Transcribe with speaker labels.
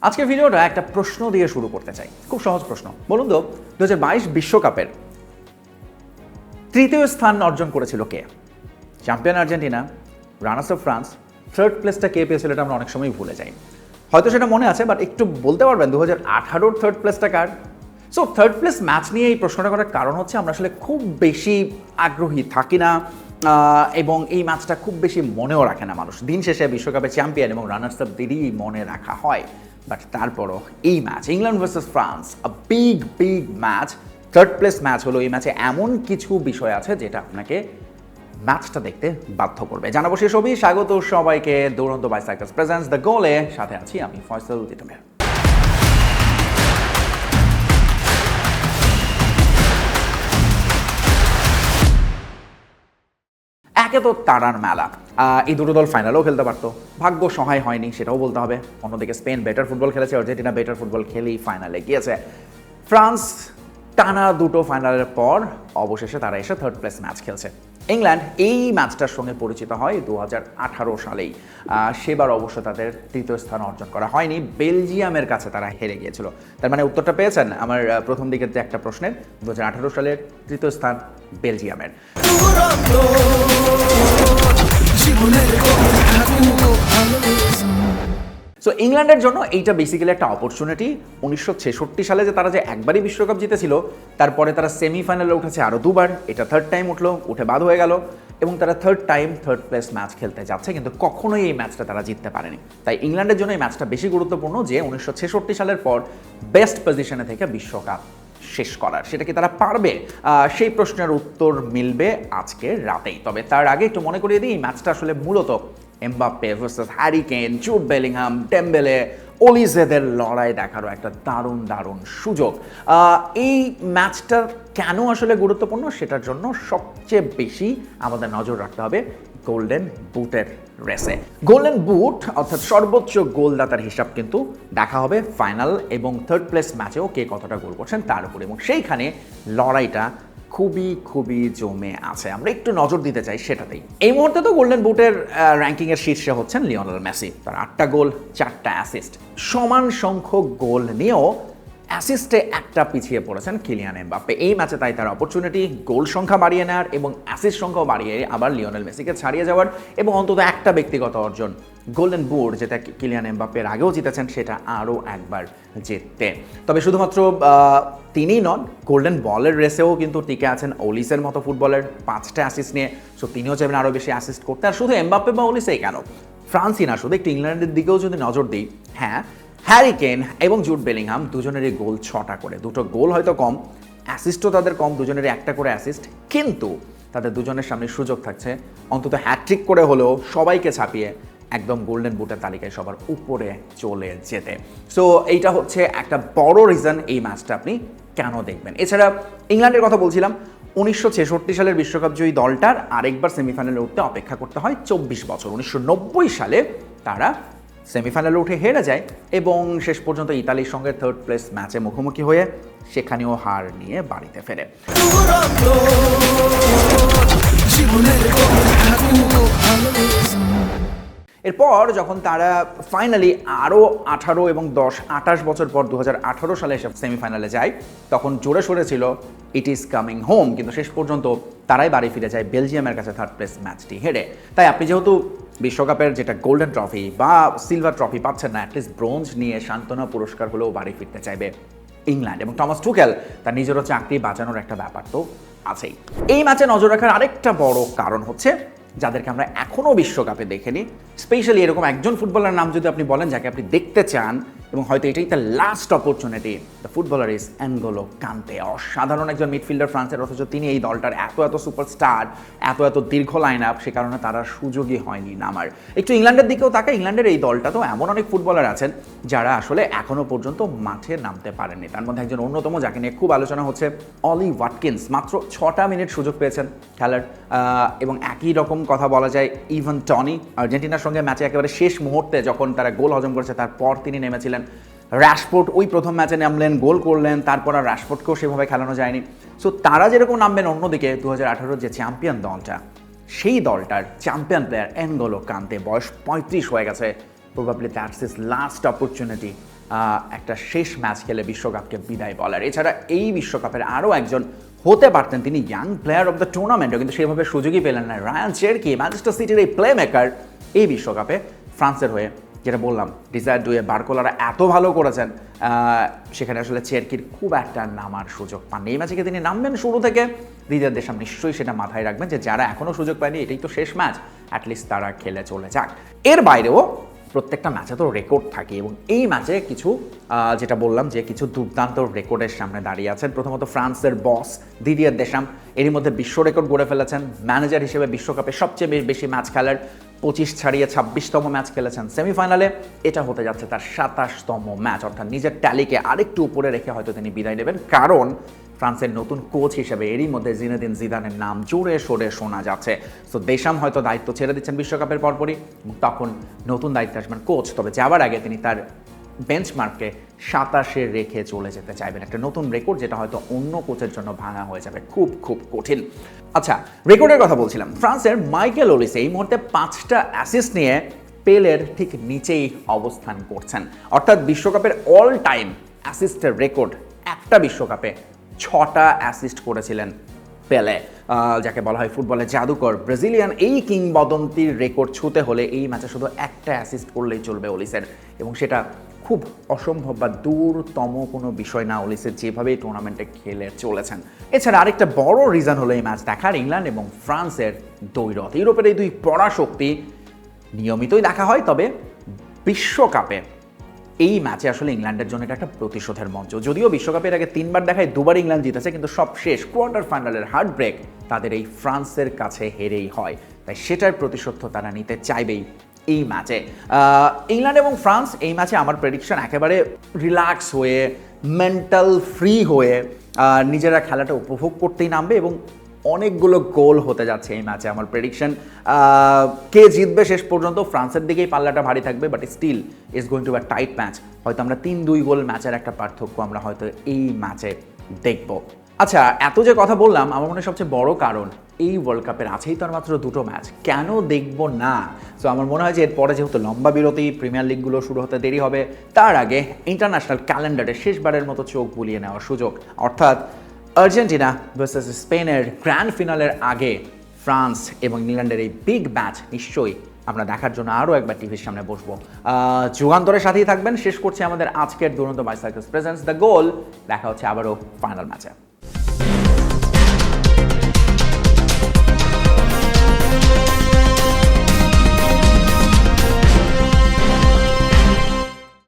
Speaker 1: আজকের ভিডিওটা একটা প্রশ্ন দিয়ে শুরু করতে চাই, খুব সহজ প্রশ্ন। বলুন তো 2022 বিশ্বকাপের তৃতীয় স্থান অর্জন করেছিল কে? Champion Argentina, runners up France, third প্লেসটা কে পেয়েছিল এটা আমরা অনেক সময় ভুলে যাই। হয়তো সেটা মনে আছে, বাট একটু বলতে পারবেন 2018 থার্ড প্লেসটা কার? সো থার্ড প্লেস ম্যাচ নিয়ে এই প্রশ্নটা করার কারণ হচ্ছে আমরা আসলে খুব বেশি আগ্রহী থাকি না এবং এই ম্যাচটা খুব বেশি মনেও রাখে না মানুষ। দিন শেষে বিশ্বকাপের চ্যাম্পিয়ন এবং রানার্স আপ দেরই মনে রাখা হয়। বাট তারপরও এই match England versus France, a big match, third place match হলো। এই ম্যাচে এমন কিছু বিষয় আছে যেটা আপনাকে ম্যাচটা দেখতে বাধ্য করবে। জানাবো সে সবই। স্বাগত সবাইকে দুরন্ত বাইসাইকেলস প্রেজেন্টস দ্য গোলে, সাথে আছি আমি ফয়সাল জিতমের। একে তো তারার মেলা, এই দুটো দল ফাইনালেও খেলতে পারতো, ভাগ্য সহায় হয়নি সেটাও বলতে হবে। অন্যদিকে স্পেন বেটার ফুটবল খেলেছে, আর্জেন্টিনা বেটার ফুটবল খেলেই ফাইনালে গিয়েছে। ফ্রান্স টানা দুটো ফাইনালের পর অবশেষে তারা এসে থার্ড প্লেস ম্যাচ খেলছে। ইংল্যান্ড এই ম্যাচটার সঙ্গে পরিচিত হয় 2018 সালেই। সেবার অবশ্য তাদের তৃতীয় স্থান অর্জন করা হয়নি, বেলজিয়ামের কাছে তারা হেরে গিয়েছিল। তার মানে উত্তরটা পেয়েছেন আমার প্রথম দিকের যে একটা প্রশ্নের। 2018 সালের তৃতীয় স্থান বেলজিয়ামের। সো ইংল্যান্ডের জন্য এইটা বেসিক্যালি একটা অপরচুনিটি। 1966 সালে যে তারা যে একবারই বিশ্বকাপ জিতেছিল, তারপরে তারা সেমিফাইনালে উঠেছে আরও দুবার, এটা থার্ড টাইম উঠে বাদ হয়ে গেল এবং তারা থার্ড প্লেস ম্যাচ খেলতে যাচ্ছে, কিন্তু কখনোই এই ম্যাচটা তারা জিততে পারেনি। তাই ইংল্যান্ডের জন্য এই ম্যাচটা বেশি গুরুত্বপূর্ণ যে 1966 সালের পর বেস্ট পজিশনে থেকে বিশ্বকাপ শেষ করার। সেটা কি তারা পারবে? সেই প্রশ্নের উত্তর মিলবে আজকে রাতেই। তবে তার আগে একটু মনে করিয়ে দিই, এই ম্যাচটা আসলে মূলত Mbappe versus Harry Kane, Jude Bellingham, Dembele, অলিজেদের লড়াই দেখারও একটা দারুণ সুযোগ। এই ম্যাচটা কেন আসলে গুরুত্বপূর্ণ সেটার জন্য সবচেয়ে বেশি আমাদের নজর রাখতে হবে গোল্ডেন বুটের রেসে। গোল্ডেন বুট অর্থাৎ সর্বোচ্চ গোলদাতার হিসাব কিন্তু দেখা হবে ফাইনাল এবং থার্ড প্লেস ম্যাচেও কে কতটা গোল করছেন তার উপরে, এবং সেইখানে লড়াইটা খুবই জমে আছে। আমরা একটু নজর দিতে চাই সেটাতেই। এই মুহূর্তে তো গোল্ডেন বুটের র্যাঙ্কিংয়ের শীর্ষে হচ্ছেন লিওনেল মেসি। তার 8টা গোল, 4টা অ্যাসিস্ট। সমান সংখ্যক গোল নিয়েও অ্যাসিস্টে একটা পিছিয়ে পড়েছেন কিলিয়ান এমবাপ্পে। এই ম্যাচে তাই তার অপরচুনিটি গোল সংখ্যা বাড়িয়ে নেওয়ার এবং অ্যাসিস্ট সংখ্যাও বাড়িয়ে আবার লিওনেল মেসিকে ছাড়িয়ে যাওয়ার এবং অন্তত একটা ব্যক্তিগত অর্জন গোল্ডেন বুট, যেটা কিলিয়ান এমবাপ্পের আগেও জিতেছেন, সেটা আরও একবার জিততে। তবে শুধুমাত্র তিনিই নন, গোল্ডেন বলের রেসেও কিন্তু টিকে আছেন ওলিসের মতো ফুটবলের 5টা অ্যাসিস্ট নিয়ে। সো তিনিও চাইবেন আরও বেশি অ্যাসিস্ট করতে। আর শুধু এমবাপ্পে বা ওলিসেই কেন, ফ্রান্সই না, শুধু একটু ইংল্যান্ডের দিকেও যদি নজর দিই, হ্যাঁ, হ্যারি কেন এবং জুড বেলিংহাম দুজনেরই গোল 6টা করে। দুটো গোল হয়তো কম, অ্যাসিস্টও তাদের কম, দুজনেরই একটা করে অ্যাসিস্ট, কিন্তু তাদের দুজনের সামনে সুযোগ থাকছে অন্তত হ্যাট্রিক করে হলেও সবাইকে ছাপিয়ে একদম গোল্ডেন বুটের তালিকায় সবার উপরে চলে যেতে। সো এইটা হচ্ছে একটা বড় রিজন এই ম্যাচটা আপনি কেন দেখবেন। এছাড়া ইংল্যান্ডের কথা বলছিলাম, 1966 সালের বিশ্বকাপ জয়ী দলটার আরেকবার সেমিফাইনালে উঠতে অপেক্ষা করতে হয় 24 বছর। 1990 সালে তারা সেমিফাইনালে উঠে হেরে যায় এবং শেষ পর্যন্ত ইতালির সঙ্গে থার্ড প্লেস ম্যাচে মুখোমুখি হয়ে সেখানেও হার নিয়ে বাড়িতে ফেরে। এরপর যখন তারা ফাইনালি আরও 18 এবং 10-28 বছর পর 2018 সালে এসে সেমিফাইনালে যায়, তখন জোরে সোরে ছিল ইট ইজ কামিং হোম, কিন্তু শেষ পর্যন্ত তারাই বাড়ি ফিরে যায় বেলজিয়ামের কাছে থার্ড প্লেস ম্যাচটি হেরে। তাই আপনি যেহেতু বিশ্বকাপের যেটা গোল্ডেন ট্রফি বা সিলভার ট্রফি পাচ্ছেন না, অ্যাটলিস্ট ব্রোঞ্জ নিয়ে সান্ত্বনা পুরস্কার হলেও বাড়ি ফিরতে চাইবে ইংল্যান্ড। এবং টমাস টুকেল তার নিজেরও চাকরি বাঁচানোর একটা ব্যাপার তো আছেই। এই ম্যাচে নজর রাখার আরেকটা বড় কারণ হচ্ছে যাদেরকে আমরা এখনও বিশ্বকাপে দেখিনি, স্পেশালি এরকম একজন ফুটবলার নাম যদি আপনি বলেন যাকে আপনি দেখতে চান এবং হয়তো এটাই তার last opportunity, the footballer is N'Golo কান্তে। অসাধারণ একজন মিডফিল্ডার ফ্রান্সের, অথচ তিনি এই দলটার এত সুপারস্টার, এত দীর্ঘ লাইন আপ, সে কারণে তারা সুযোগই হয়নি নামার। একটু ইংল্যান্ডের দিকেও তাকায়, ইংল্যান্ডের এই দলটা তো এমন অনেক ফুটবলার আছেন যারা আসলে এখনও পর্যন্ত মাঠে নামতে পারেননি। তার মধ্যে একজন অন্যতম যাকে নিয়ে খুব আলোচনা হচ্ছে অলি ওয়াটকিন্স। মাত্র 6টা মিনিট সুযোগ পেয়েছেন খেলার এবং একই রকম কথা বলা যায় ইভান টনি। আর্জেন্টিনার সঙ্গে ম্যাচে একেবারে শেষ মুহূর্তে যখন তারা গোল হজম করেছে তারপর তিনি নেমেছিলেন। র্যাশফোর্ড ওই প্রথম ম্যাচে নামলেন, গোল করলেন, তারপর আর র্যাশফোর্ডকেও সেভাবে খেলানো যায়নি। সো তারা যেরকম নামবেন, অন্যদিকে 2018 যে চ্যাম্পিয়ন দলটা, সেই দলটার চ্যাম্পিয়ন প্লেয়ার এনগোলো কান্তে, বয়স 35 হয়ে গেছে। Probably that's his last opportunity একটা শেষ ম্যাচ খেলে বিশ্বকাপকে বিদায় বলার। এছাড়া এই বিশ্বকাপের আরও একজন হতে পারতেন তিনি ইয়াং প্লেয়ার অফ দ্য টুর্নামেন্টও, কিন্তু সেভাবে সুযোগই পেলেন না। রায়ান চেরকি, ম্যানচেস্টার সিটির এই প্লে মেকার, এই বিশ্বকাপে ফ্রান্সের হয়ে, যেটা বললাম ডিজায়ার ডুয়ে বার্কোলারা এত ভালো করেছেন, সেখানে আসলে চেরকির খুব একটা নামার সুযোগ পাননি। এই ম্যাচে তিনি নামবেন শুরু থেকে, দিদিয়ার দেশাম নিশ্চয়ই সেটা মাথায় রাখবেন যে যারা এখনও সুযোগ পায়নি, এটাই তো শেষ ম্যাচ, অ্যাটলিস্ট তারা খেলে চলে যাক। এর বাইরেও প্রত্যেকটা ম্যাচে তো রেকর্ড থাকে, এবং এই ম্যাচে কিছু যেটা বললাম যে কিছু দুর্দান্ত রেকর্ডের সামনে দাঁড়িয়ে আছেন। প্রথমত ফ্রান্সের বস দিদিয়ার দেশাম, এরই মধ্যে বিশ্ব রেকর্ড গড়ে ফেলেছেন। ম্যানেজার হিসেবে বিশ্বকাপে সবচেয়ে বেশি ম্যাচ খেলার 25 ছাড়িয়ে 26তম ম্যাচ খেলেছেন সেমিফাইনালে। এটা হতে যাচ্ছে তার 27তম ম্যাচ, অর্থাৎ নিজের ট্যালিকে আরেকটু উপরে রেখে হয়তো তিনি বিদায় নেবেন, কারণ ফ্রান্সের নতুন কোচ হিসেবে এরই মধ্যে জিনেদিন জিদানের নাম জোরে সোরে শোনা যাচ্ছে। সো দেশাম হয়তো দায়িত্ব ছেড়ে দিচ্ছেন বিশ্বকাপের পরপরই, তখন নতুন দায়িত্বে আসবেন কোচ। তবে যাওয়ার আগে তিনি তার বেঞ্চমার্ককে 27-এ রেখে চলে যেতে চাইবেন, একটা নতুন রেকর্ড যেটা হয়তো অন্য কোচের জন্য ভাঙা হয়ে যাবে, খুব খুব কঠিন। আচ্ছা, রেকর্ডের কথা বলছিলাম। ফ্রান্সের মাইকেল ওলিসে এই মুহূর্তে 5টা অ্যাসিস্ট নিয়ে পেলের ঠিক নিচেই অবস্থান করছেন, অর্থাৎ বিশ্বকাপের অল টাইম অ্যাসিস্টের রেকর্ড একটা বিশ্বকাপে 6টা অ্যাসিস্ট করেছিলেন পেলে, যাকে বলা হয় ফুটবলের জাদুকর। ব্রাজিলিয়ান এই কিংবদন্তির রেকর্ড ছুঁতে হলে এই ম্যাচে শুধু একটা অ্যাসিস্ট করলেই চলবে ওলিসের, এবং সেটা খুব অসম্ভব বা দূরতম কোনো বিষয় না ওলিসের যেভাবে এই টুর্নামেন্টে খেলে চলেছেন। এছাড়া আরেকটা বড় রিজন হলো এই ম্যাচ দেখার ইংল্যান্ড এবং ফ্রান্সের দ্বৈরথ। ইউরোপের এই দুই পরাশক্তি নিয়মিতই দেখা হয়, তবে বিশ্বকাপে এই ম্যাচে আসলে ইংল্যান্ডের জন্য এটা একটা প্রতিশোধের মঞ্চ। যদিও বিশ্বকাপের আগে 3বার দেখায় 2বার ইংল্যান্ড জিতেছে, কিন্তু সব শেষ কোয়ার্টার ফাইনালের হার্ট ব্রেক তাদের এই ফ্রান্সের কাছে হেরেই হয়, তাই সেটার প্রতিশোধ তারা নিতে চাইবেই এই ম্যাচে। ইংল্যান্ড এবং ফ্রান্স এই ম্যাচে আমার প্রেডিকশন একেবারে রিল্যাক্স হয়ে, মেন্টাল ফ্রি হয়ে নিজেরা খেলাটা উপভোগ করতেই নামবে, এবং অনেকগুলো গোল হতে যাচ্ছে এই ম্যাচে। আমার প্রেডিকশন কে জিতবে শেষ পর্যন্ত ফ্রান্সের দিকেই পাল্লাটা ভারী থাকবে, but still is going to be a tight match. হয়তো আমরা 3-2 গোল ম্যাচের একটা পার্থক্য আমরা হয়তো এই ম্যাচে দেখব। আচ্ছা, এত যে কথা বললাম, আমার মনে হয় সবচেয়ে বড় কারণ এই ওয়ার্ল্ড কাপের আছেই তো আর মাত্র 2টো ম্যাচ, কেন দেখব না? সো আমার মনে হয় যে এরপরে যেহেতু লম্বা বিরতি, প্রিমিয়ার লিগগুলো শুরু হতে দেরি হবে, তার আগে ইন্টারন্যাশনাল ক্যালেন্ডারে শেষবারের মতো চোখ বুলিয়ে নেওয়ার সুযোগ, অর্থাৎ আর্জেন্টিনা ভার্সেস স্পেনের গ্র্যান্ড ফিনালের আগে ফ্রান্স এবং ইংল্যান্ডের এই বিগ ম্যাচ নিশ্চয়ই আমরা দেখার জন্য আরও একবার টিভির সামনে বসবো। যুগান্তরের সাথেই থাকবেন। শেষ করছি আমাদের আজকের দুরন্ত বাইসাইকেলস প্রেজেন্টস দ্য গোল। দেখা হচ্ছে আবারও ফাইনাল ম্যাচে।